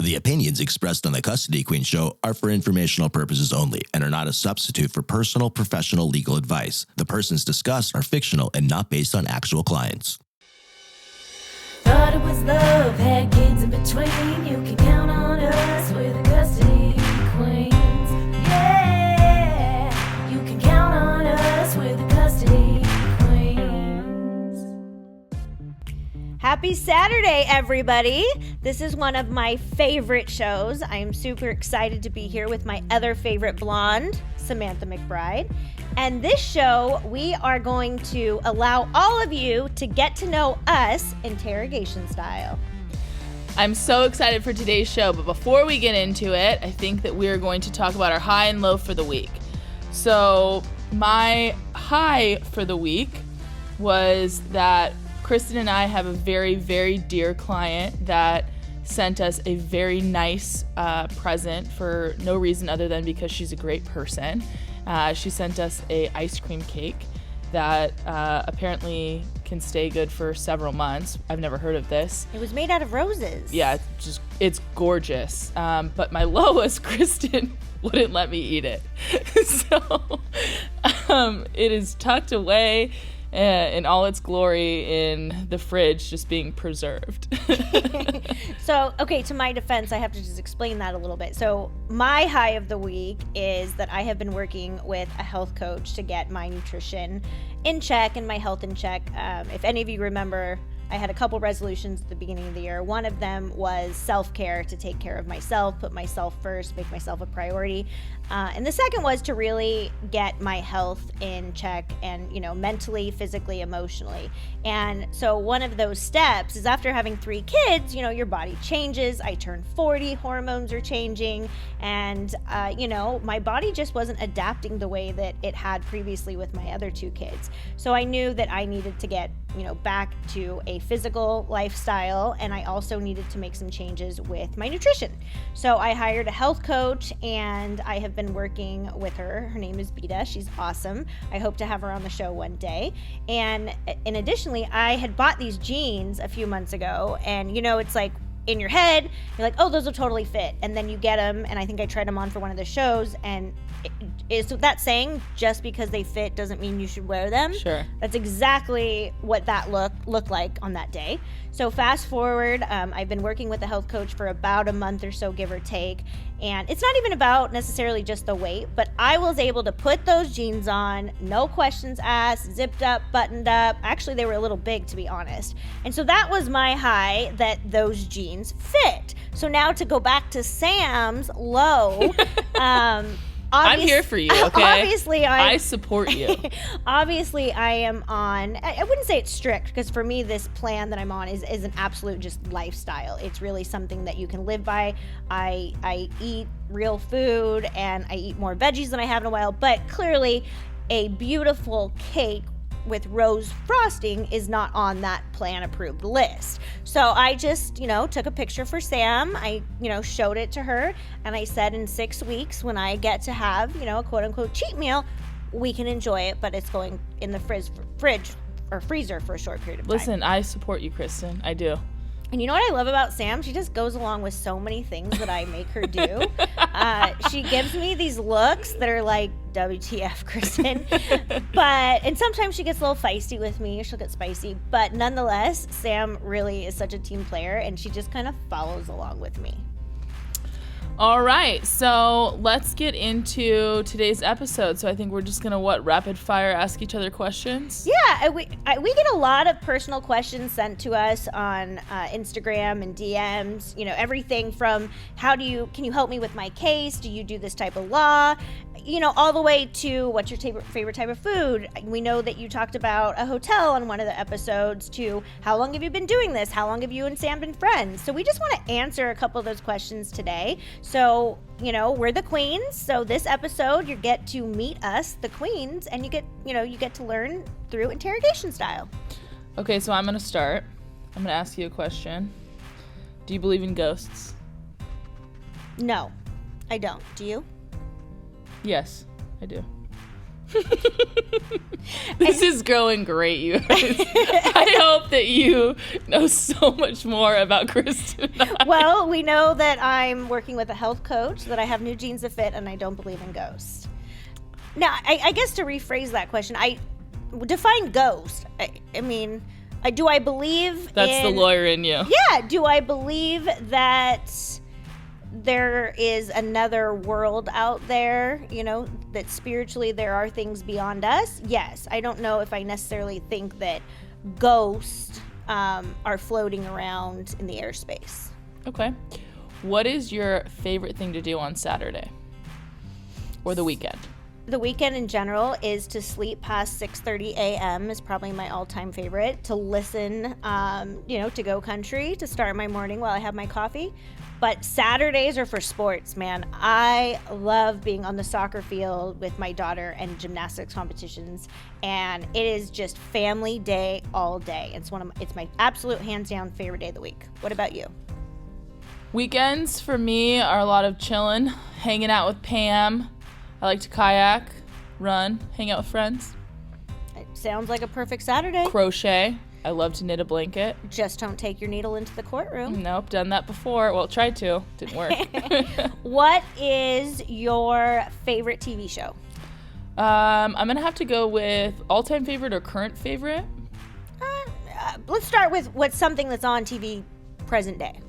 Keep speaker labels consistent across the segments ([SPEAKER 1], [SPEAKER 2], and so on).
[SPEAKER 1] The opinions expressed on the Custody Queen Show are for informational purposes only and are not a substitute for personal, professional legal advice. The persons discussed are fictional and not based on actual clients.
[SPEAKER 2] Thought it was love, had kids in between. You can count on us, we're the Custody Queens. Yeah, you can count on us, we're the Custody Queens.
[SPEAKER 3] Happy Saturday, everybody. This is one of my favorite shows. I am super excited to be here with my other favorite blonde, Samantha McBride. And this show, we are going to allow all of you to get to know us interrogation style.
[SPEAKER 4] I'm so excited for today's show, but before we get into it, I think that we are going to talk about our high and low for the week. So my high for the week was that Kristen and I have a very, very dear client that sent us a very nice present for no reason other than because she's a great person. She sent us a ice cream cake that apparently can stay good for several months. I've never heard of this.
[SPEAKER 3] It was made out of roses.
[SPEAKER 4] Yeah, it's gorgeous. But my low was Kristen wouldn't let me eat it. So it is tucked away in all its glory in the fridge, just being preserved.
[SPEAKER 3] So, okay, to my defense, I have to just explain that a little bit. So my high of the week is that I have been working with a health coach to get my nutrition in check and my health in check. If any of you remember, I had a couple resolutions at the beginning of the year. One of them was self-care, to take care of myself, put myself first, make myself a priority. And the second was to really get my health in check and, mentally, physically, emotionally. And so one of those steps is after having 3 kids, your body changes. I turned 40, hormones are changing. And, my body just wasn't adapting the way that it had previously with my other 2 kids. So I knew that I needed to get, back to a physical lifestyle, and I also needed to make some changes with my nutrition. So I hired a health coach, and I have been working with her. Her name is Beta. She's awesome. I hope to have her on the show one day. And additionally, I had bought these jeans a few months ago, and it's like in your head, you're like, oh, those will totally fit. And then you get them, and I think I tried them on for one of the shows, and is that saying just because they fit doesn't mean you should wear them?
[SPEAKER 4] Sure.
[SPEAKER 3] That's exactly what that looked like on that day. So fast forward, I've been working with a health coach for about a month or so, give or take. And it's not even about necessarily just the weight, but I was able to put those jeans on, no questions asked, zipped up, buttoned up. Actually, they were a little big, to be honest. And so that was my high, that those jeans fit. So now to go back to Sam's low,
[SPEAKER 4] I'm here for you, okay?
[SPEAKER 3] Obviously,
[SPEAKER 4] I support you.
[SPEAKER 3] Obviously, I am on, I wouldn't say it's strict, because for me, this plan that I'm on is an absolute just lifestyle. It's really something that you can live by. I eat real food, and I eat more veggies than I have in a while, but clearly a beautiful cake with rose frosting is not on that plan approved list. So I just, took a picture for Sam. I, showed it to her, and I said in 6 weeks when I get to have, a quote unquote cheat meal, we can enjoy it, but it's going in the fridge or freezer for a short period of time.
[SPEAKER 4] Listen, I support you, Kristen. I do.
[SPEAKER 3] And you know what I love about Sam? She just goes along with so many things that I make her do. She gives me these looks that are like, WTF, Kristen. And sometimes she gets a little feisty with me. She'll get spicy. But nonetheless, Sam really is such a team player, and she just kind of follows along with me.
[SPEAKER 4] All right, so let's get into today's episode. So I think we're just gonna rapid fire ask each other questions?
[SPEAKER 3] Yeah, we get a lot of personal questions sent to us on Instagram and DMs. Everything from can you help me with my case? Do you do this type of law? All the way to what's your favorite type of food. We know that you talked about a hotel on one of the episodes, to how long have you been doing this? How long have you and Sam been friends? So we just want to answer a couple of those questions today. So, we're the queens. So this episode, you get to meet us, the queens, and you get to learn through interrogation style.
[SPEAKER 4] Okay, so I'm going to start. I'm going to ask you a question. Do you believe in ghosts?
[SPEAKER 3] No, I don't. Do you?
[SPEAKER 4] Yes, I do. This is going great, you guys. I hope that you know so much more about Kristen and I.
[SPEAKER 3] Well, we know that I'm working with a health coach, that I have new jeans that fit, and I don't believe in ghosts. Now, I guess to rephrase that question, I define ghost. I mean, do I believe
[SPEAKER 4] That's the lawyer in you.
[SPEAKER 3] Yeah, do I believe that there is another world out there, you know, that spiritually there are things beyond us? Yes. I don't know if I necessarily think that ghosts are floating around in the airspace.
[SPEAKER 4] Okay. What is your favorite thing to do on Saturday? Or the weekend?
[SPEAKER 3] The weekend in general is to sleep past 6:30 a.m. is probably my all-time favorite. To listen, to Go Country, to start my morning while I have my coffee. But Saturdays are for sports, man. I love being on the soccer field with my daughter and gymnastics competitions, and it is just family day all day. It's my absolute hands down favorite day of the week. What about you?
[SPEAKER 4] Weekends for me are a lot of chilling, hanging out with Pam. I like to kayak, run, hang out with friends.
[SPEAKER 3] It sounds like a perfect Saturday.
[SPEAKER 4] Crochet. I love to knit a blanket.
[SPEAKER 3] Just don't take your needle into the courtroom.
[SPEAKER 4] Nope, done that before. Well, tried to. Didn't work.
[SPEAKER 3] What is your favorite TV show?
[SPEAKER 4] I'm going to have to go with all-time favorite or current favorite.
[SPEAKER 3] Let's start with what's something that's on TV present day.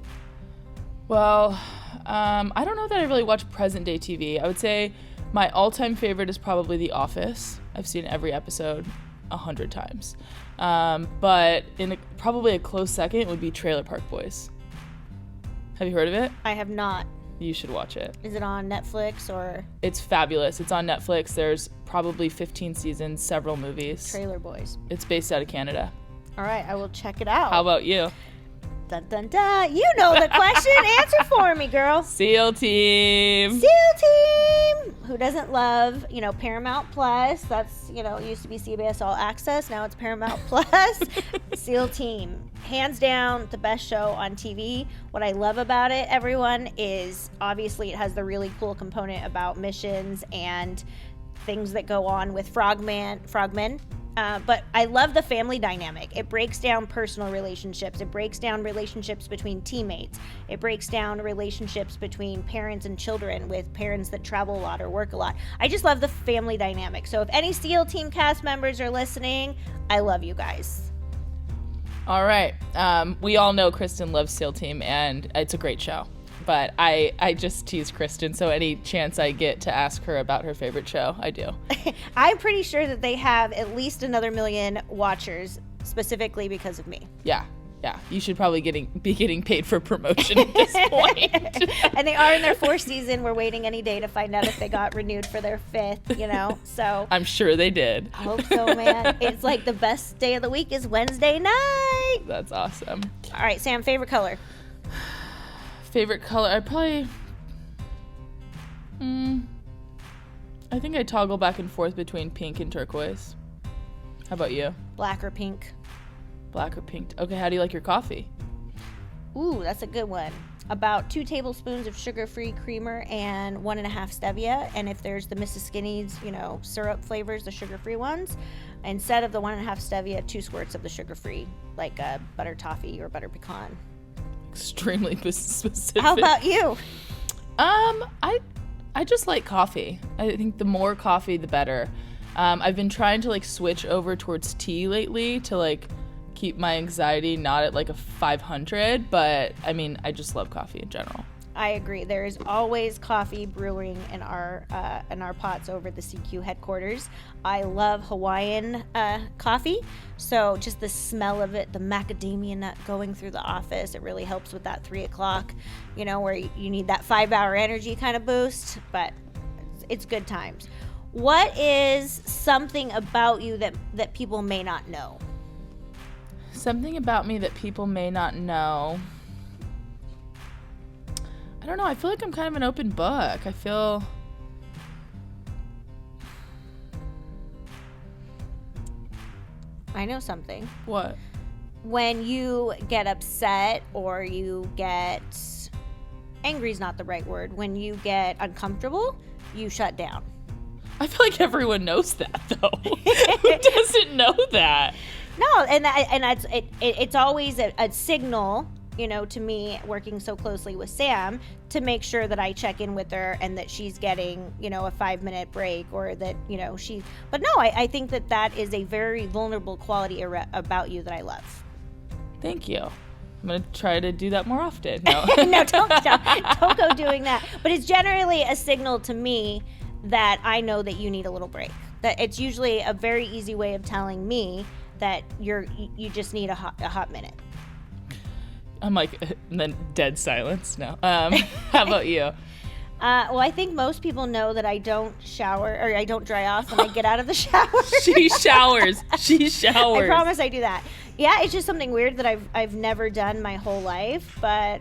[SPEAKER 4] Well, I don't know that I really watch present day TV. I would say my all-time favorite is probably The Office. I've seen every episode 100 times. But probably a close second would be Trailer Park Boys. Have you heard of it?
[SPEAKER 3] I have not.
[SPEAKER 4] You should watch it.
[SPEAKER 3] Is it on Netflix or?
[SPEAKER 4] It's fabulous. It's on Netflix. There's probably 15 seasons, several movies.
[SPEAKER 3] Trailer Boys.
[SPEAKER 4] It's based out of Canada.
[SPEAKER 3] All right, I will check it out.
[SPEAKER 4] How about you?
[SPEAKER 3] Dun, dun, dun. You know the question. Answer for me, girl.
[SPEAKER 4] SEAL Team.
[SPEAKER 3] SEAL Team. Who doesn't love, Paramount Plus? That's, it used to be CBS All Access. Now it's Paramount Plus. SEAL Team. Hands down, the best show on TV. What I love about it, everyone, is obviously it has the really cool component about missions and things that go on with frogmen. But I love the family dynamic. It breaks down personal relationships. It breaks down relationships between teammates. It breaks down relationships between parents and children, with parents that travel a lot or work a lot. I just love the family dynamic. So if any SEAL Team cast members are listening, I love you guys.
[SPEAKER 4] All right. We all know Kristen loves SEAL Team, and it's a great show. But I just tease Kristen, so any chance I get to ask her about her favorite show, I do.
[SPEAKER 3] I'm pretty sure that they have at least another million watchers specifically because of me.
[SPEAKER 4] Yeah. You should probably be getting paid for promotion at this point.
[SPEAKER 3] And they are in their 4th season. We're waiting any day to find out if they got renewed for their 5th, so.
[SPEAKER 4] I'm sure they did.
[SPEAKER 3] I hope so, man. It's like the best day of the week is Wednesday night.
[SPEAKER 4] That's awesome.
[SPEAKER 3] All right, Sam, favorite color?
[SPEAKER 4] Favorite color, I think I toggle back and forth between pink and turquoise. How about you?
[SPEAKER 3] Black or pink?
[SPEAKER 4] Black or pink. Okay, how do you like your coffee?
[SPEAKER 3] Ooh, that's a good one. About 2 tablespoons of sugar-free creamer and 1.5 stevia. And if there's the Mrs. Skinny's, syrup flavors, the sugar-free ones, instead of the 1.5 stevia, 2 squirts of the sugar-free, like a butter toffee or butter pecan.
[SPEAKER 4] Extremely specific.
[SPEAKER 3] How about you?
[SPEAKER 4] I just like coffee. I think the more coffee, the better. I've been trying to switch over towards tea lately to keep my anxiety not at a 500, but I just love coffee in general.
[SPEAKER 3] I agree. There is always coffee brewing in our pots over at the CQ headquarters. I love Hawaiian coffee, so just the smell of it, the macadamia nut going through the office, it really helps with that 3 o'clock, where you need that 5-hour energy kind of boost, but it's good times. What is something about you that people may not know?
[SPEAKER 4] Something about me that people may not know. I don't know. I feel like I'm kind of an open book.
[SPEAKER 3] I know something.
[SPEAKER 4] What?
[SPEAKER 3] When you get upset or you get angry is not the right word. When you get uncomfortable, you shut down.
[SPEAKER 4] I feel like everyone knows that, though. Who doesn't know that?
[SPEAKER 3] No, and it's always a signal, you know, to me working so closely with Sam to make sure that I check in with her and that she's getting, you know, a 5-minute break, or that, you know, but no, I think that is a very vulnerable quality about you that I love.
[SPEAKER 4] Thank you. I'm going to try to do that more often. No,
[SPEAKER 3] no, don't go doing that. But it's generally a signal to me that I know that you need a little break. That it's usually a very easy way of telling me that you just need a hot minute.
[SPEAKER 4] I'm like, and then dead silence. No. How about you?
[SPEAKER 3] Well, I think most people know that I don't shower, or I don't dry off when I get out of the shower.
[SPEAKER 4] She showers. I
[SPEAKER 3] promise I do that. Yeah, it's just something weird that I've never done my whole life. But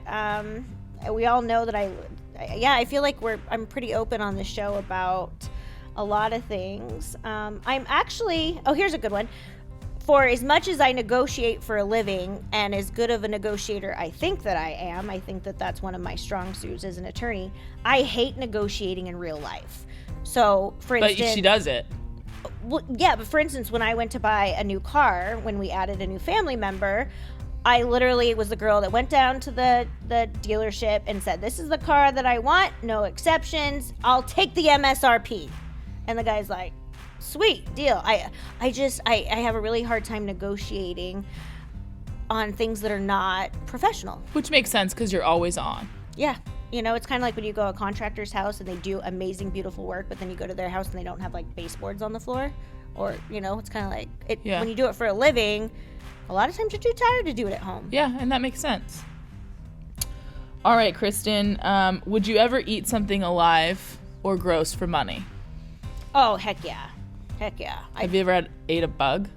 [SPEAKER 3] we all know that I feel like I'm pretty open on the show about a lot of things. I'm actually, here's a good one. For as much as I negotiate for a living, and as good of a negotiator I think that I am, I think that that's one of my strong suits as an attorney, I hate negotiating in real life. So, for instance...
[SPEAKER 4] But she does it.
[SPEAKER 3] Well, yeah, but for instance, when I went to buy a new car, when we added a new family member, I literally was the girl that went down to the dealership and said, this is the car that I want, no exceptions, I'll take the MSRP. And the guy's like, sweet deal. I have a really hard time negotiating on things that are not professional.
[SPEAKER 4] Which makes sense because you're always on.
[SPEAKER 3] Yeah. You know, it's kind of like when you go to a contractor's house and they do amazing, beautiful work, but then you go to their house and they don't have like baseboards on the floor. Or, you know, it's kind of like when you do it for a living, a lot of times you're too tired to do it at home.
[SPEAKER 4] Yeah, and that makes sense. All right, Kristen, would you ever eat something alive or gross for money?
[SPEAKER 3] Oh, heck yeah. Heck yeah.
[SPEAKER 4] Have you ever ate a bug?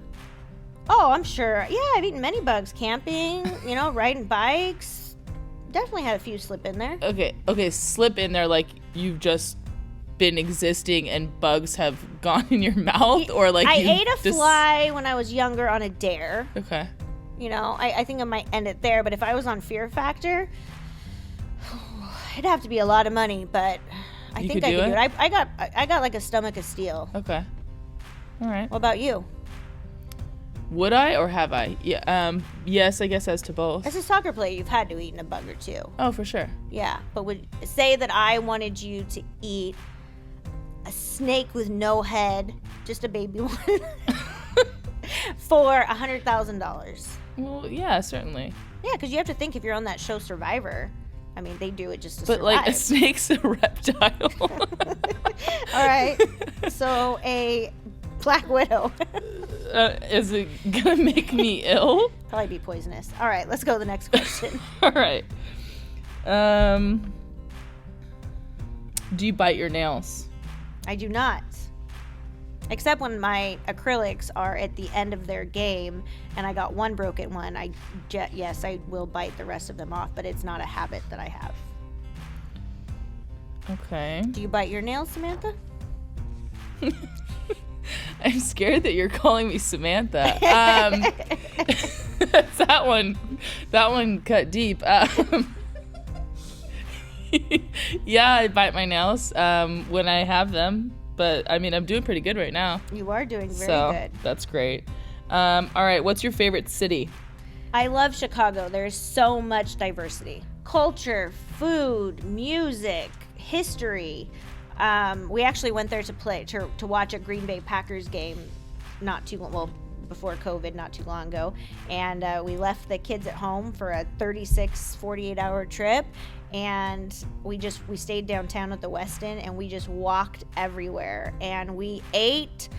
[SPEAKER 3] Oh, I'm sure. Yeah, I've eaten many bugs. Camping, you know, riding bikes. Definitely had a few slip in there.
[SPEAKER 4] Okay, slip in there like you've just been existing and bugs have gone in your mouth, or like
[SPEAKER 3] I ate a fly when I was younger on a dare.
[SPEAKER 4] Okay.
[SPEAKER 3] You know, I think I might end it there, but if I was on Fear Factor, it'd have to be a lot of money, but I think I could do it. I got like a stomach of steel.
[SPEAKER 4] Okay. All right.
[SPEAKER 3] What about you?
[SPEAKER 4] Would I or have I? Yeah. Yes, I guess as to both.
[SPEAKER 3] As a soccer player, you've had to eat a bug or two.
[SPEAKER 4] Oh, for sure.
[SPEAKER 3] Yeah, but would say that I wanted you to eat a snake with no head, just a baby one, for $100,000.
[SPEAKER 4] Well, yeah, certainly.
[SPEAKER 3] Yeah, because you have to think, if you're on that show Survivor, I mean, they do it just to
[SPEAKER 4] survive. But like a snake's a reptile.
[SPEAKER 3] All right. So a black widow.
[SPEAKER 4] Is it gonna make me ill?
[SPEAKER 3] Probably be poisonous. All right, let's go to the next question.
[SPEAKER 4] All right. Do you bite your nails?
[SPEAKER 3] I do not. Except when my acrylics are at the end of their game and I got one broken one, yes, I will bite the rest of them off, but it's not a habit that I have.
[SPEAKER 4] Okay.
[SPEAKER 3] Do you bite your nails, Samantha?
[SPEAKER 4] I'm scared that you're calling me Samantha. That one cut deep. Yeah, I bite my nails when I have them. But, I mean, I'm doing pretty good right now.
[SPEAKER 3] You are doing very good.
[SPEAKER 4] That's great. All right, what's your favorite city?
[SPEAKER 3] I love Chicago. There's so much diversity. Culture, food, music, history. We actually went there to watch a Green Bay Packers game before COVID, not too long ago. And we left the kids at home for a 48-hour trip. And we stayed downtown at the Westin, and we just walked everywhere, and we ate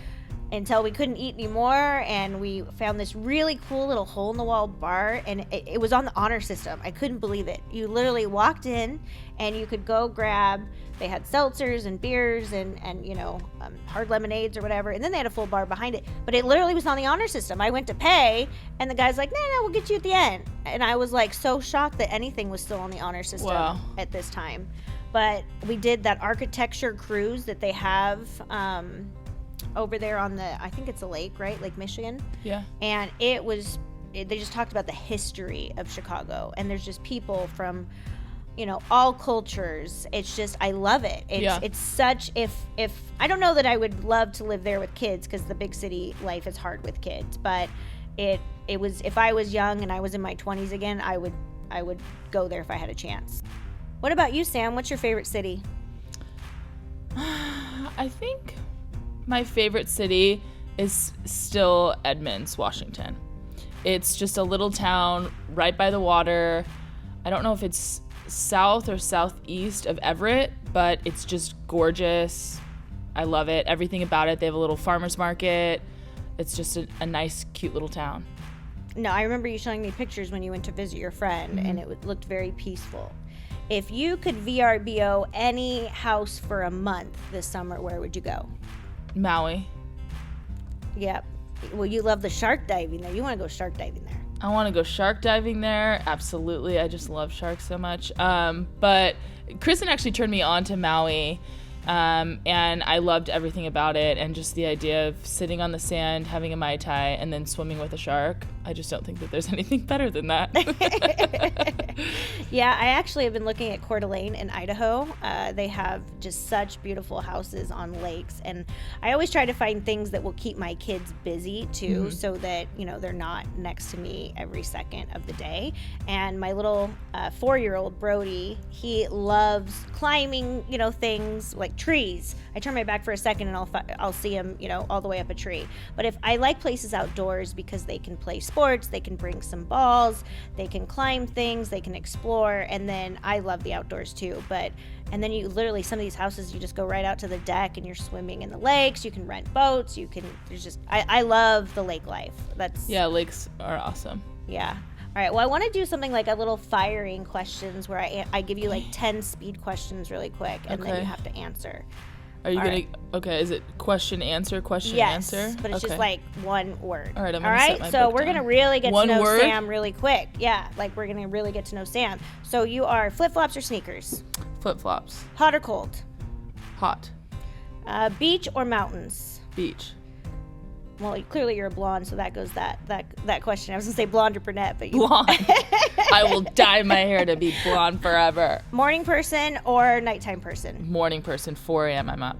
[SPEAKER 3] until we couldn't eat anymore, and we found this really cool little hole-in-the-wall bar, and it was on the honor system. I couldn't believe it. You literally walked in, and you could go grab, they had seltzers and beers and hard lemonades or whatever, and then they had a full bar behind it, but it literally was on the honor system. I went to pay, and the guy's like, no, we'll get you at the end. And I was like so shocked that anything was still on the honor system at this time. But we did that architecture cruise that they have over there on I think it's a lake, right? Lake Michigan.
[SPEAKER 4] Yeah.
[SPEAKER 3] And they just talked about the history of Chicago, and there's just people from all cultures. It's just, I love it. It's such, if I don't know that I would love to live there with kids, because the big city life is hard with kids, but it was, if I was young and I was in my 20s again, I would go there if I had a chance. What about you, Sam? What's your favorite city?
[SPEAKER 4] I think my favorite city is still Edmonds, Washington. It's just a little town right by the water. I don't know if it's south or southeast of Everett, but it's just gorgeous. I love it. Everything about it. They have a little farmer's market. It's just a nice, cute little town.
[SPEAKER 3] No, I remember you showing me pictures when you went to visit your friend, and it looked very peaceful. If you could VRBO any house for a month this summer, where would you go?
[SPEAKER 4] Maui.
[SPEAKER 3] Yep. Well, you love the shark diving there. You want to go shark diving there.
[SPEAKER 4] I want to go shark diving there. Absolutely. I just love sharks so much. But Kristen actually turned me on to Maui, and I loved everything about it, and just the idea of sitting on the sand, having a Mai Tai, and then swimming with a shark. I just don't think that there's anything better than that.
[SPEAKER 3] Yeah, I actually have been looking at Coeur d'Alene in Idaho. They have just such beautiful houses on lakes, and I always try to find things that will keep my kids busy too, so that they're not next to me every second of the day. And my little 4-year-old Brody, he loves climbing things like trees. I turn my back for a second and I'll see him all the way up a tree. But if I like places outdoors, because they can play sports, they can bring some balls, they can climb things, they can explore, and then I love the outdoors too. And then you literally, some of these houses, you just go right out to the deck and you're swimming in the lakes. You can rent boats. I love the lake life.
[SPEAKER 4] Lakes are awesome.
[SPEAKER 3] Yeah. All right. Well, I want to do something like a little firing questions where I give you like 10 speed questions really quick, and then you have to answer.
[SPEAKER 4] Are you going to, okay, is it question, answer,
[SPEAKER 3] yes,
[SPEAKER 4] answer?
[SPEAKER 3] But it's just like one word.
[SPEAKER 4] All right, I'm going to set my
[SPEAKER 3] so
[SPEAKER 4] book
[SPEAKER 3] we're
[SPEAKER 4] down.
[SPEAKER 3] going to really get to know
[SPEAKER 4] word?
[SPEAKER 3] Sam really quick. Yeah, like we're going to really get to know Sam. So you are flip-flops or sneakers?
[SPEAKER 4] Flip-flops.
[SPEAKER 3] Hot or cold?
[SPEAKER 4] Hot.
[SPEAKER 3] Beach or mountains?
[SPEAKER 4] Beach.
[SPEAKER 3] Well, clearly you're a blonde, so that goes that question. I was going to say blonde or brunette, but
[SPEAKER 4] Blonde. I will dye my hair to be blonde forever.
[SPEAKER 3] Morning person or nighttime person?
[SPEAKER 4] Morning person, 4 a.m. I'm up.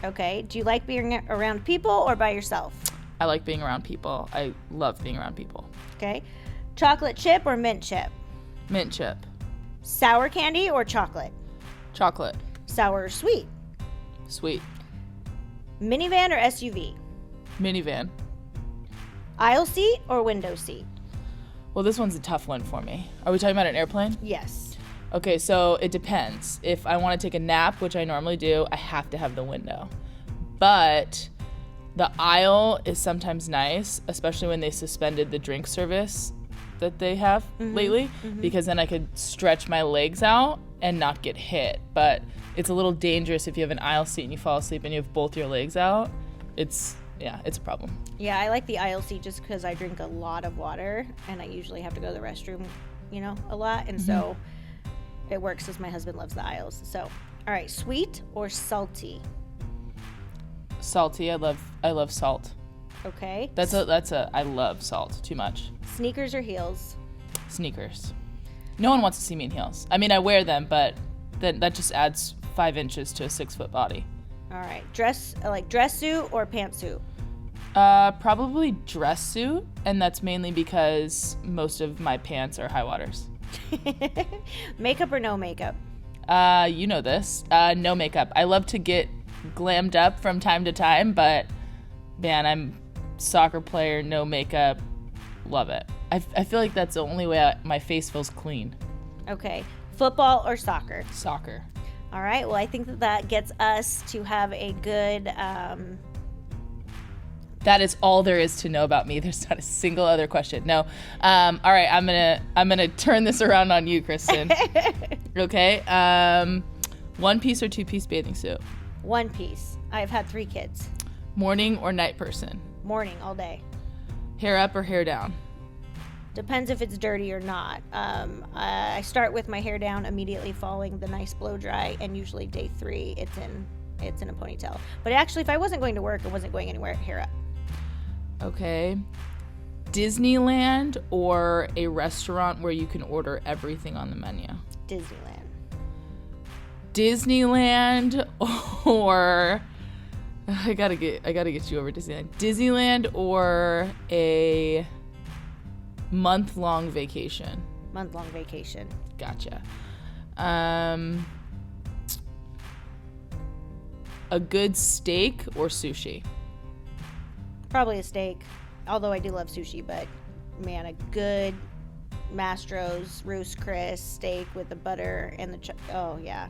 [SPEAKER 3] Okay. Do you like being around people or by yourself?
[SPEAKER 4] I like being around people. I love being around people.
[SPEAKER 3] Okay. Chocolate chip or mint chip?
[SPEAKER 4] Mint chip.
[SPEAKER 3] Sour candy or chocolate?
[SPEAKER 4] Chocolate.
[SPEAKER 3] Sour or sweet?
[SPEAKER 4] Sweet.
[SPEAKER 3] Minivan or SUV?
[SPEAKER 4] Minivan.
[SPEAKER 3] Aisle seat or window seat?
[SPEAKER 4] Well, this one's a tough one for me. Are we talking about an airplane?
[SPEAKER 3] Yes.
[SPEAKER 4] Okay, so it depends. If I want to take a nap, which I normally do, I have to have the window. But the aisle is sometimes nice, especially when they suspended the drink service that they have lately, because then I could stretch my legs out and not get hit. But it's a little dangerous if you have an aisle seat and you fall asleep and you have both your legs out. It's a problem.
[SPEAKER 3] Yeah, I like the aisle seat just because I drink a lot of water and I usually have to go to the restroom, a lot. And so it works because my husband loves the aisles. So, all right, sweet or salty?
[SPEAKER 4] Salty. I love salt.
[SPEAKER 3] Okay.
[SPEAKER 4] I love salt too much.
[SPEAKER 3] Sneakers or heels?
[SPEAKER 4] Sneakers. No one wants to see me in heels. I mean, I wear them, but that just adds 5 inches to a 6-foot body.
[SPEAKER 3] All right. Dress suit or pantsuit?
[SPEAKER 4] Probably dress suit, and that's mainly because most of my pants are high waters.
[SPEAKER 3] Makeup or no makeup?
[SPEAKER 4] You know this. No makeup. I love to get glammed up from time to time, but man, I'm soccer player, no makeup. Love it. I feel like that's the only way my face feels clean.
[SPEAKER 3] Okay. Football or soccer?
[SPEAKER 4] Soccer.
[SPEAKER 3] All right. Well, I think that gets us to have a good...
[SPEAKER 4] That is all there is to know about me. There's not a single other question. No. All right. I'm gonna turn this around on you, Kristen. Okay. 1-piece or 2-piece bathing suit?
[SPEAKER 3] 1 piece. I've had 3 kids.
[SPEAKER 4] Morning or night person?
[SPEAKER 3] Morning, all day.
[SPEAKER 4] Hair up or hair down?
[SPEAKER 3] Depends if it's dirty or not. I start with my hair down immediately following the nice blow dry, and usually day 3 it's in a ponytail. But actually, if I wasn't going to work or wasn't going anywhere, hair up.
[SPEAKER 4] Okay. Disneyland or a restaurant where you can order everything on the menu?
[SPEAKER 3] Disneyland.
[SPEAKER 4] Disneyland or I gotta get you over Disneyland. Disneyland or a month-long vacation.
[SPEAKER 3] Month-long vacation.
[SPEAKER 4] Gotcha. A good steak or sushi?
[SPEAKER 3] Probably a steak, although I do love sushi, but man, a good Mastro's Ruth's Chris steak with the butter and the oh yeah.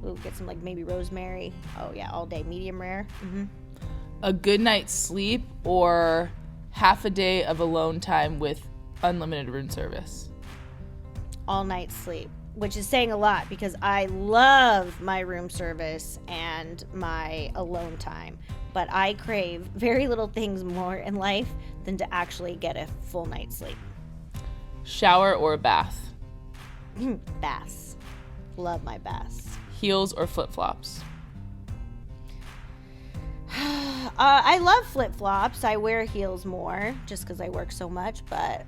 [SPEAKER 3] Ooh, get some like maybe rosemary. Oh yeah, all day, medium rare.
[SPEAKER 4] A good night's sleep or half a day of alone time with unlimited room service?
[SPEAKER 3] All night sleep, which is saying a lot because I love my room service and my alone time, but I crave very little things more in life than to actually get a full night's sleep.
[SPEAKER 4] Shower or bath?
[SPEAKER 3] Baths. Love my baths.
[SPEAKER 4] Heels or flip-flops?
[SPEAKER 3] I love flip-flops. I wear heels more just because I work so much, but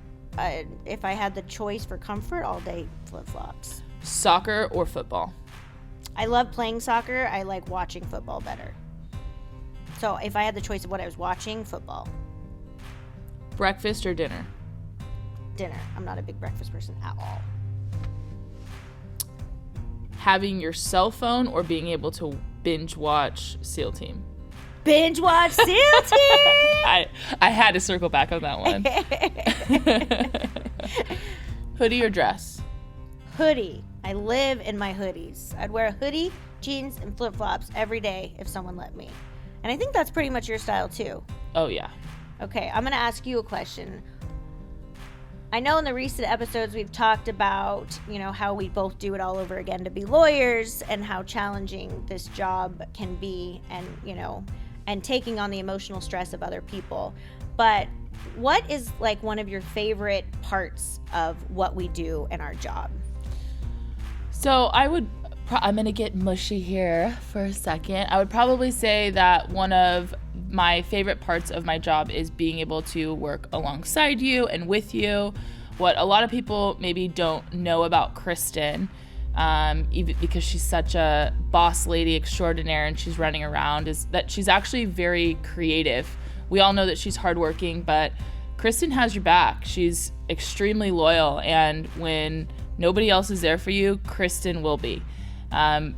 [SPEAKER 3] if I had the choice for comfort, all day flip-flops.
[SPEAKER 4] Soccer or football?
[SPEAKER 3] I love playing soccer. I like watching football better. So if I had the choice of what I was watching, football.
[SPEAKER 4] Breakfast or dinner?
[SPEAKER 3] Dinner. I'm not a big breakfast person at all.
[SPEAKER 4] Having your cell phone or being able to binge watch SEAL Team?
[SPEAKER 3] Binge watch SEAL Team!
[SPEAKER 4] I had to circle back on that one. Hoodie or dress?
[SPEAKER 3] Hoodie. I live in my hoodies. I'd wear a hoodie, jeans, and flip-flops every day if someone let me. And I think that's pretty much your style too.
[SPEAKER 4] Oh, yeah.
[SPEAKER 3] Okay, I'm going to ask you a question. I know in the recent episodes we've talked about, how we both do it all over again to be lawyers and how challenging this job can be and taking on the emotional stress of other people. But what is like one of your favorite parts of what we do in our job?
[SPEAKER 4] So I'm going to get mushy here for a second. I would probably say that one of my favorite parts of my job is being able to work alongside you and with you. What a lot of people maybe don't know about Kristen, even because she's such a boss lady extraordinaire and she's running around, is that she's actually very creative. We all know that she's hardworking, but Kristen has your back. She's extremely loyal, and when nobody else is there for you, Kristen will be.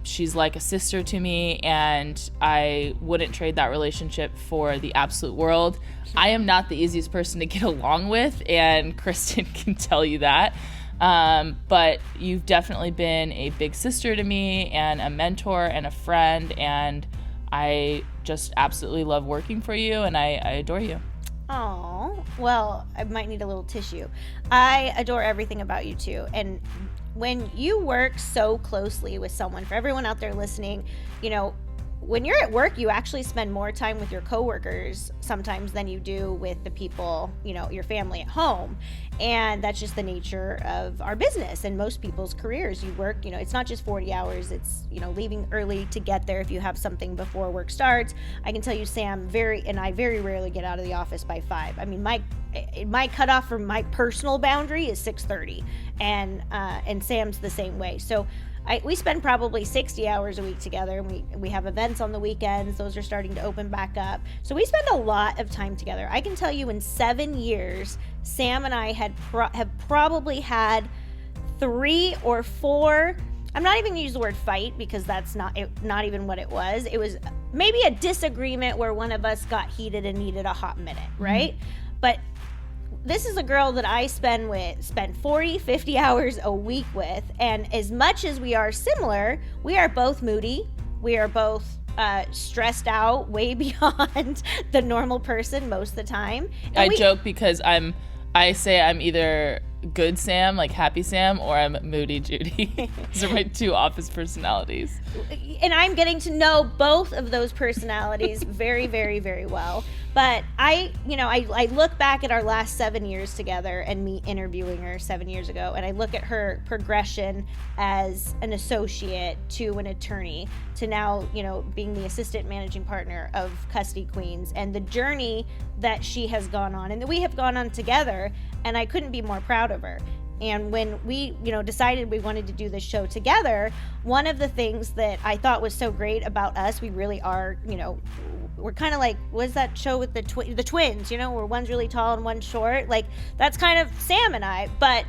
[SPEAKER 4] She's like a sister to me, and I wouldn't trade that relationship for the absolute world. I am not the easiest person to get along with, and Kristen can tell you that. But you've definitely been a big sister to me and a mentor and a friend, and I just absolutely love working for you, and I adore you.
[SPEAKER 3] Oh, well, I might need a little tissue. I adore everything about you too. And when you work so closely with someone, for everyone out there listening, when you're at work, you actually spend more time with your coworkers sometimes than you do with the people, your family at home. And that's just the nature of our business and most people's careers. You work, it's not just 40 hours. It's, leaving early to get there if you have something before work starts. I can tell you, Sam, I very rarely get out of the office by 5. I mean, my cutoff for my personal boundary is 6:30, and Sam's the same way. So we spend probably 60 hours a week together, and we have events on the weekends. Those are starting to open back up. So we spend a lot of time together. I can tell you in 7 years, Sam and I have probably had 3 or 4, I'm not even going to use the word fight because that's not even what it was. It was maybe a disagreement where one of us got heated and needed a hot minute, right? Mm-hmm. But this is a girl that I spend 40, 50 hours a week with. And as much as we are similar, we are both moody. We are both stressed out way beyond the normal person most of the time. And
[SPEAKER 4] I joke because I say I'm either good Sam, like happy Sam, or I'm moody Judy. Those are my 2 office personalities.
[SPEAKER 3] And I'm getting to know both of those personalities very, very, very well. But I look back at our last 7 years together and me interviewing her 7 years ago, and I look at her progression as an associate to an attorney to now, being the assistant managing partner of Custody Queens, and the journey that she has gone on and that we have gone on together, and I couldn't be more proud of her. And when we, decided we wanted to do this show together, one of the things that I thought was so great about us, we really are, we're kind of like, what is that show with the twins, where one's really tall and one's short? Like, that's kind of Sam and I, but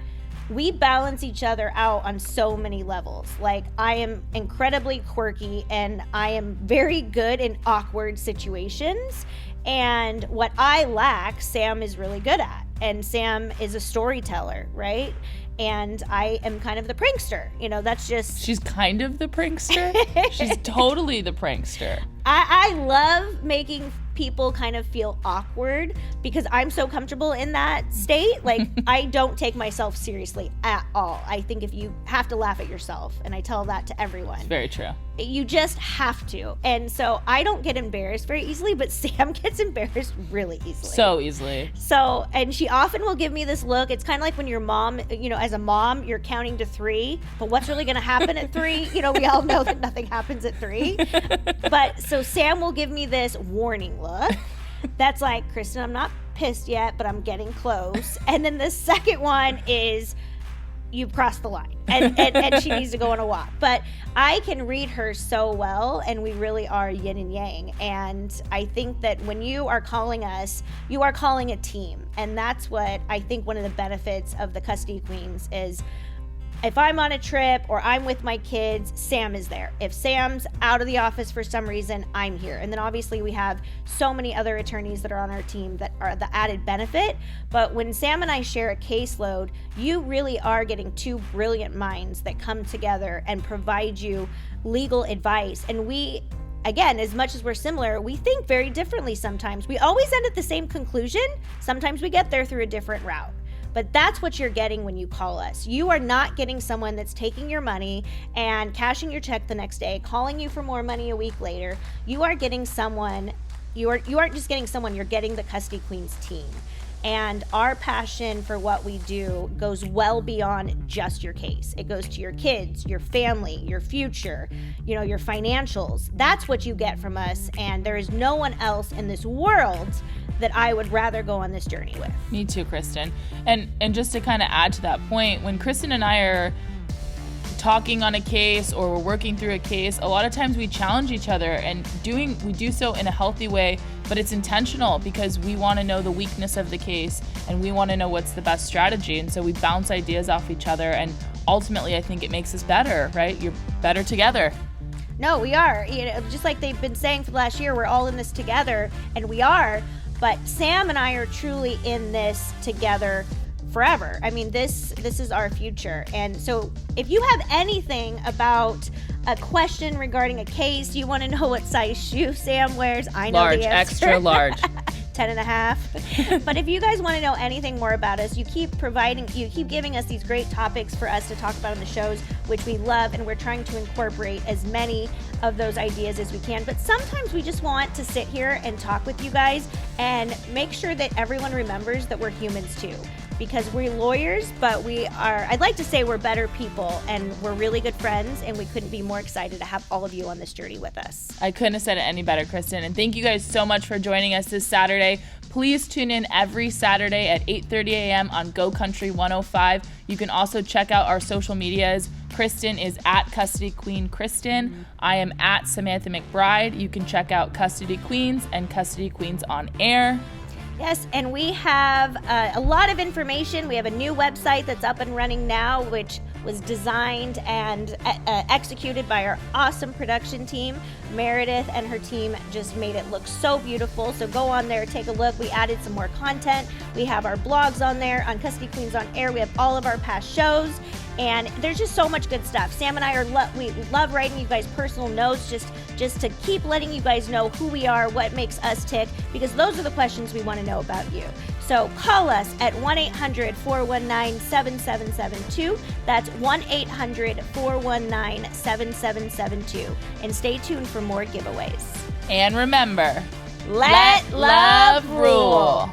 [SPEAKER 3] we balance each other out on so many levels. Like, I am incredibly quirky and I am very good in awkward situations. And what I lack, Sam is really good at. And Sam is a storyteller, right? And I am kind of the prankster. That's just...
[SPEAKER 4] She's kind of the prankster? She's totally the prankster.
[SPEAKER 3] I love making people kind of feel awkward because I'm so comfortable in that state. Like, I don't take myself seriously at all. I think if you have to laugh at yourself, and I tell that to everyone.
[SPEAKER 4] It's very true.
[SPEAKER 3] You just have to. And so I don't get embarrassed very easily, but Sam gets embarrassed really easily.
[SPEAKER 4] So easily.
[SPEAKER 3] So, and she often will give me this look. It's kind of like when your mom, as a mom, you're counting to 3, but what's really going to happen at 3? We all know that nothing happens at 3. But so Sam will give me this warning look. That's like, Kristen, I'm not pissed yet, but I'm getting close. And then the second one is, you've crossed the line and she needs to go on a walk. But I can read her so well, and we really are yin and yang. And I think that when you are calling us, you are calling a team. And that's what I think one of the benefits of the Custody Queens is. If I'm on a trip or I'm with my kids, Sam is there. If Sam's out of the office for some reason, I'm here. And then obviously we have so many other attorneys that are on our team that are the added benefit. But when Sam and I share a caseload, you really are getting 2 brilliant minds that come together and provide you legal advice. And we, again, as much as we're similar, we think very differently sometimes. We always end at the same conclusion. Sometimes we get there through a different route. But that's what you're getting when you call us. You are not getting someone that's taking your money and cashing your check the next day, calling you for more money a week later. You are getting someone, you aren't just getting someone, you're getting the Custody Queens team. And our passion for what we do goes well beyond just your case. It goes to your kids, your family, your future, your financials. That's what you get from us. And there is no one else in this world that I would rather go on this journey with.
[SPEAKER 4] Me too, Kristen. And just to kind of add to that point, when Kristen and I are talking on a case or we're working through a case, a lot of times we challenge each other, and we do so in a healthy way, but it's intentional because we want to know the weakness of the case and we want to know what's the best strategy. And so we bounce ideas off each other, and ultimately I think it makes us better, right? You're better together.
[SPEAKER 3] No, we are. Just like they've been saying for the last year, we're all in this together, and we are. But Sam and I are truly in this together forever. I mean, this is our future. And so if you have anything about a question regarding a case, you want to know what size shoe Sam wears, I know
[SPEAKER 4] large,
[SPEAKER 3] the answer.
[SPEAKER 4] extra large.
[SPEAKER 3] 10.5. But if you guys want to know anything more about us, you keep giving us these great topics for us to talk about on the shows, which we love, and we're trying to incorporate as many of those ideas as we can. But sometimes we just want to sit here and talk with you guys and make sure that everyone remembers that we're humans too. Because we're lawyers, but I'd like to say we're better people, and we're really good friends, and we couldn't be more excited to have all of you on this journey with us.
[SPEAKER 4] I couldn't have said it any better, Kristen. And thank you guys so much for joining us this Saturday. Please tune in every Saturday at 8:30 a.m. on Go Country 105. You can also check out our social medias. Kristen is at Custody Queen Kristen. I am at Samantha McBride. You can check out Custody Queens and Custody Queens on Air.
[SPEAKER 3] Yes, and we have a lot of information. We have a new website that's up and running now, which was designed and executed by our awesome production team. Meredith and her team just made it look so beautiful. So go on there, take a look. We added some more content. We have our blogs on there on Custody Queens on Air. We have all of our past shows. And there's just so much good stuff. Sam and I we love writing you guys personal notes just to keep letting you guys know who we are, what makes us tick, because those are the questions we want to know about you. So call us at 1-800-419-7772. That's 1-800-419-7772. And stay tuned for more giveaways.
[SPEAKER 4] And remember,
[SPEAKER 3] Let love rule.